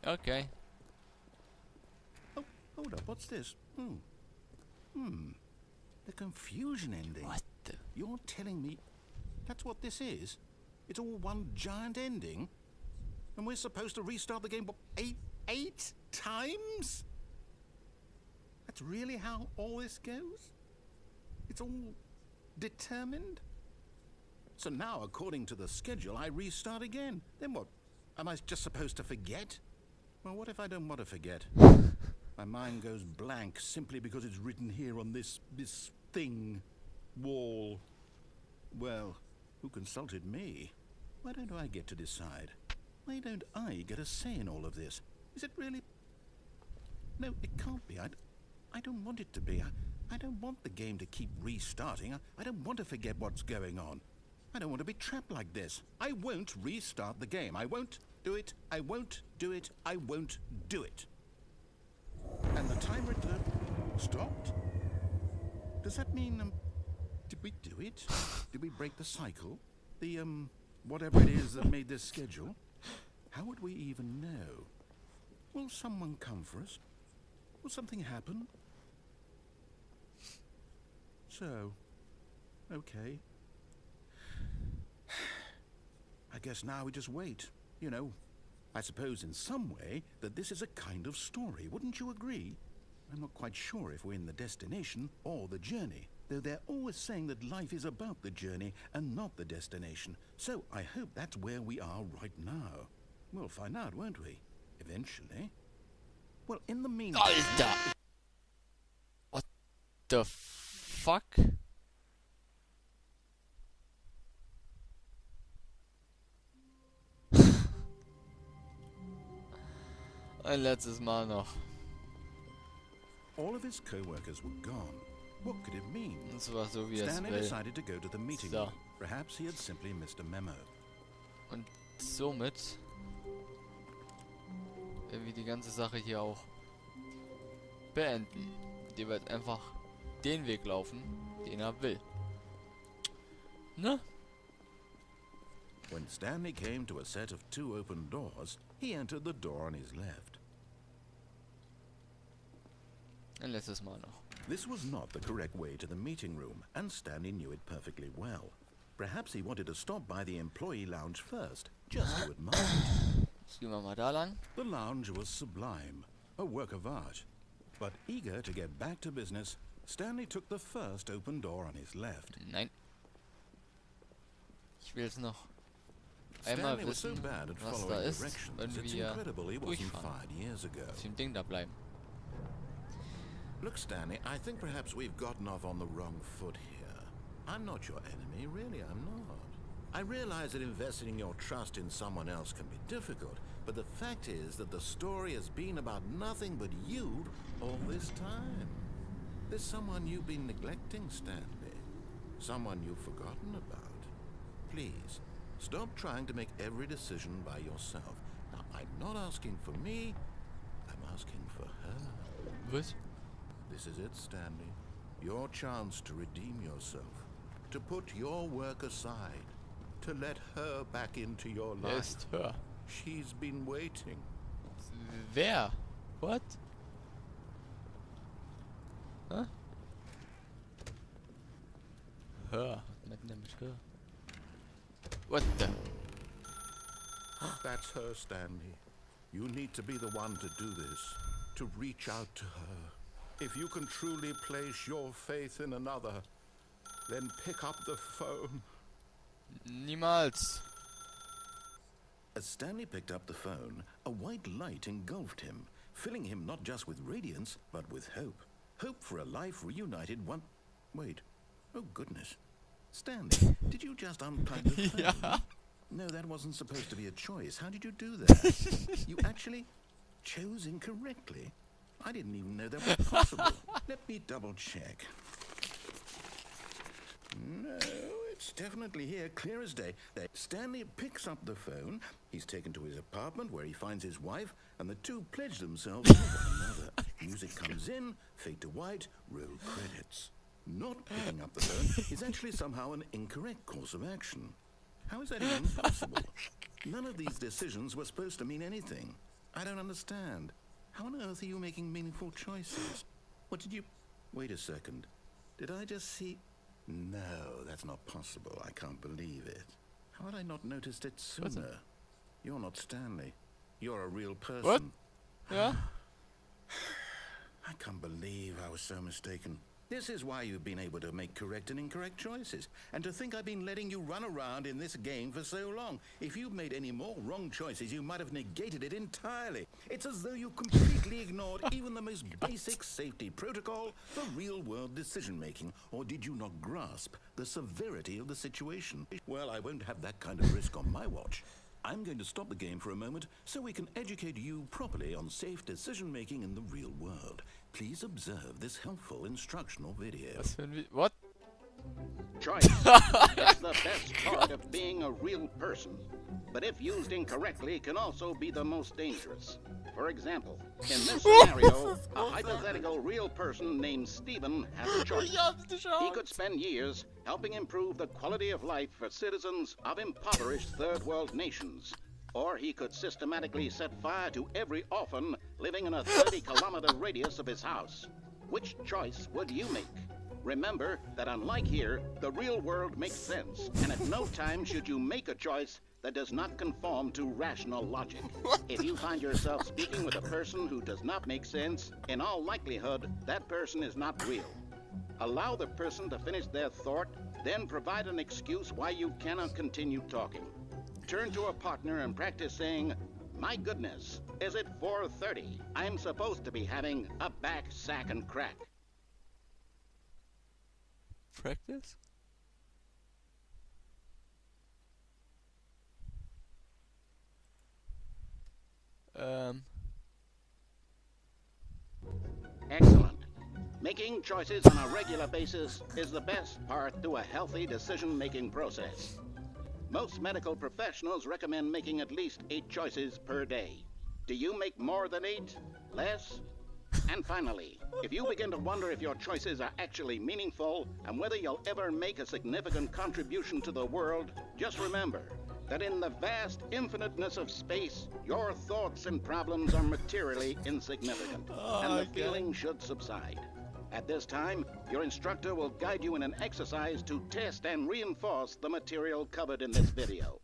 Okay. Oh, hold up, what's this? The confusion ending. What the? You're telling me that's what this is? It's all one giant ending? And we're supposed to restart the game, what, eight times? That's really how all this goes? It's all determined? So now, according to the schedule, I restart again. Then what? Am I just supposed to forget? Well, what if I don't want to forget? My mind goes blank simply because it's written here on this thing, wall. Well, who consulted me? Why don't I get to decide? Why don't I get a say in all of this? Is it really? No, it can't be. I don't want it to be. I don't want the game to keep restarting. I don't want to forget what's going on. I don't want to be trapped like this. I won't restart the game. I won't do it. I won't do it. I won't do it. And the timer stopped? Does that mean, did we do it? Did we break the cycle? The, whatever it is that made this schedule? How would we even know? Will someone come for us? Will something happen? So, okay. I guess now we just wait. You know, I suppose in some way that this is a kind of story. Wouldn't you agree? I'm not quite sure if we're in the destination or the journey, though they're always saying that life is about the journey and not the destination. So I hope that's where we are right now. We'll find out, won't we? Eventually. Well, in the meantime... Alter! What the fuck? Ein letztes Mal noch. All of his co-workers were gone. What could it mean? Das war so wie es Stanley will. decided to go to the meeting So. room. Perhaps he had simply missed a memo. Und somit werden wir die ganze Sache hier auch beenden. Die wird einfach den Weg laufen, den er will. Ne? When Stanley came to a set of 2 open doors, he entered the door on his left. Ein letztes Mal noch. This was not the correct way to the meeting room, and Stanley knew it perfectly well. Perhaps he wanted to stop by the employee lounge first, just to admire it. Jetzt gehen wir mal da lang. The lounge was sublime, a work of art. But eager to get back to business, Stanley took the first open door on his left. Nein. Ich will es noch einmal Stanley was so wissen, bad at was da following ist, directions. wenn It's wir incredible he wasn't durchfahren. fired years ago. Auf dem Ding da bleiben. Look, Stanley, I think perhaps we've gotten off on the wrong foot here. I'm not your enemy, really, I'm not. I realize that investing your trust in someone else can be difficult, but the fact is that the story has been about nothing but you all this time. There's someone you've been neglecting, Stanley. Someone you've forgotten about. Please, stop trying to make every decision by yourself. Now, I'm not asking for me, I'm asking for her. Was? This is it, Stanley. Your chance to redeem yourself. To put your work aside. To let her back into your Wer life. ist Hör? She's been waiting. Wer? What? Hä? Hör. Was meint denn mit Hör? What the? That's her, Stanley. You need to be the one to do this. To reach out to her. If you can truly place your faith in another, then pick up the phone. Niemals. As Stanley picked up the phone, a white light engulfed him, filling him not just with radiance, but with hope. Hope for a life reunited one... Wait. Oh, goodness. Stanley, did you just unplug the phone? Ja. No, that wasn't supposed to be a choice. How did you do that? You actually chose incorrectly. I didn't even know that was possible. Let me double check. No, it's definitely here, clear as day. There. Stanley picks up the phone. He's taken to his apartment where he finds his wife, and the two pledge themselves to one another. Music comes in, fade to white, roll credits. Not picking up the phone is actually somehow an incorrect course of action. How is that even possible? None of these decisions were supposed to mean anything. I don't understand. How on earth are you making meaningful choices? What did you... Wait a second. Did I just see... No, that's not possible. I can't believe it. How had I not noticed it sooner? You're not Stanley. You're a real person. What? Yeah? I can't believe I was so mistaken. This is why you've been able to make correct and incorrect choices. And to think I've been letting you run around in this game for so long. If you'd made any more wrong choices, you might have negated it entirely. It's as though you completely ignored even the most basic safety protocol for real-world decision-making. Or did you not grasp the severity of the situation? Well, I won't have that kind of risk on my watch. I'm going to stop the game for a moment so we can educate you properly on safe decision-making in the real world. Please observe this helpful instructional video. What? Choice is the best part of being a real person, but if used incorrectly can also be the most dangerous. For example, in this scenario, a hypothetical real person named Stephen has a choice. He could spend years helping improve the quality of life for citizens of impoverished third world nations. Or he could systematically set fire to every orphan living in a 30-kilometer radius of his house. Which choice would you make? Remember that unlike here, the real world makes sense, and at no time should you make a choice that does not conform to rational logic. If you find yourself speaking with a person who does not make sense, in all likelihood, that person is not real. Allow the person to finish their thought, then provide an excuse why you cannot continue talking. Turn to a partner and practice saying, "My goodness, is it 4:30? I'm supposed to be having a back, sack, and crack." Practice? Excellent. Making choices on a regular basis is the best part to a healthy decision-making process. Most medical professionals recommend making at least 8 choices per day. Do you make more than 8? Less? And finally, if you begin to wonder if your choices are actually meaningful and whether you'll ever make a significant contribution to the world, just remember that in the vast infiniteness of space, your thoughts and problems are materially insignificant, and the feeling should subside. At this time, your instructor will guide you in an exercise to test and reinforce the material covered in this video.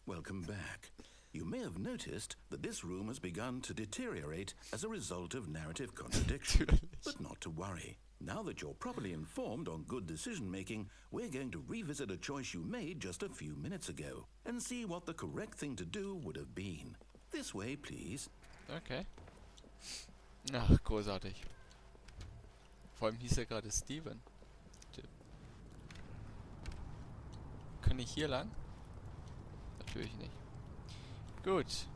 Welcome back. You may have noticed that this room has begun to deteriorate as a result of narrative contradiction. But not to worry. Now that you're properly informed on good decision-making, we're going to revisit a choice you made just a few minutes ago and see what the correct thing to do would have been. This way, please. Okay. Ach, großartig. Vor allem hieß er gerade Steven. Kann ich hier lang? Natürlich nicht. Gut.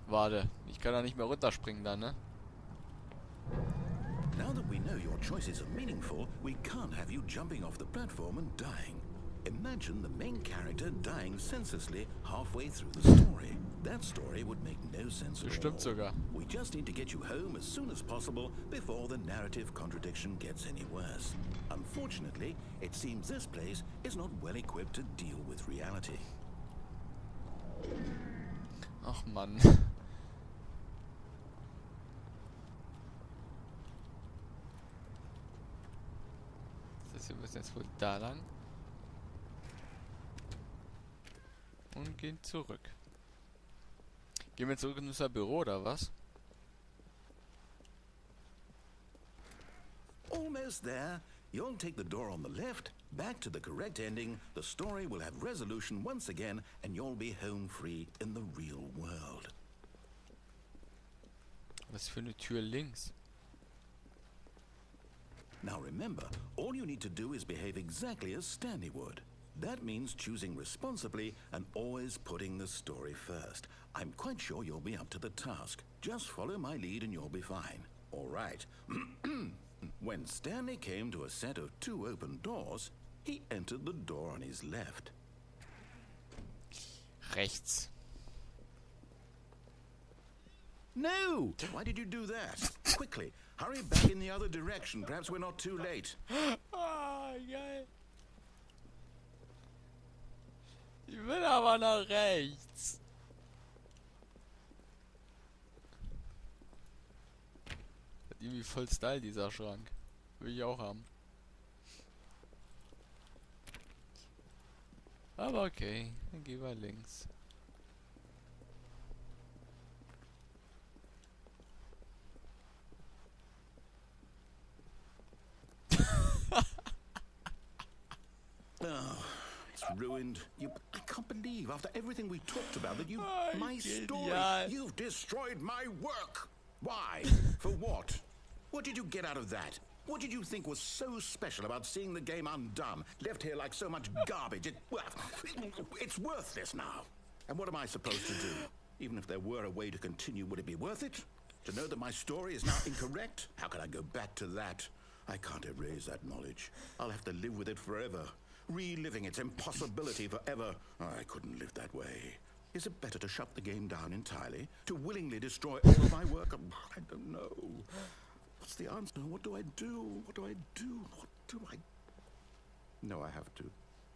Warte, ich kann da nicht mehr runterspringen dann, ne? Now that we know your choices are meaningful, we can't have you jumping off the platform and dying. Imagine the main character dying senselessly halfway through the story. That story would make no sense at all. Stimmt sogar. We just need to get you home as soon as possible before the narrative contradiction gets any worse. Unfortunately, it seems this place is not well equipped to deal with reality. Ach Mann. Das heißt, wir müssen jetzt wohl da lang. Und gehen zurück. Gehen wir zurück in unser Büro, oder was? Almost there. You'll take the door on the left, back to the correct ending, the story will have resolution once again, and you'll be home free in the real world. Was für eine Tür links? Now remember, all you need to do is behave exactly as Stanley would. That means choosing responsibly and always putting the story first. I'm quite sure you'll be up to the task. Just follow my lead and you'll be fine. All right. When Stanley came to a set of 2 open doors, he entered the door on his left. Rechts. No! Why did you do that? Quickly, hurry back in the other direction. Perhaps we're not too late. Ah, geil. Ich will aber nach rechts. Hat irgendwie voll Style, dieser Schrank. Will ich auch haben. Aber okay, dann gehen wir links. Oh, it's ruined. I can't believe, after everything we talked about, that you... Ay, my story. genial. You've destroyed my work. Why? For what? What did you get out of that? What did you think was so special about seeing the game undone, left here like so much garbage? It's worthless now. And what am I supposed to do? Even if there were a way to continue, would it be worth it? To know that my story is now incorrect? How can I go back to that? I can't erase that knowledge. I'll have to live with it forever. Reliving its impossibility forever. I couldn't live that way. Is it better to shut the game down entirely? To willingly destroy all of my work? I don't know. What's the answer? What do I do? What do I do? What do I... No, I have to.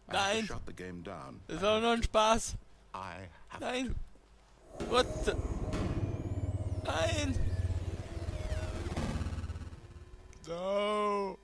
I have to shut the game down. Das war nur ein Spaß. I have Nein. to. What the... Nein. No.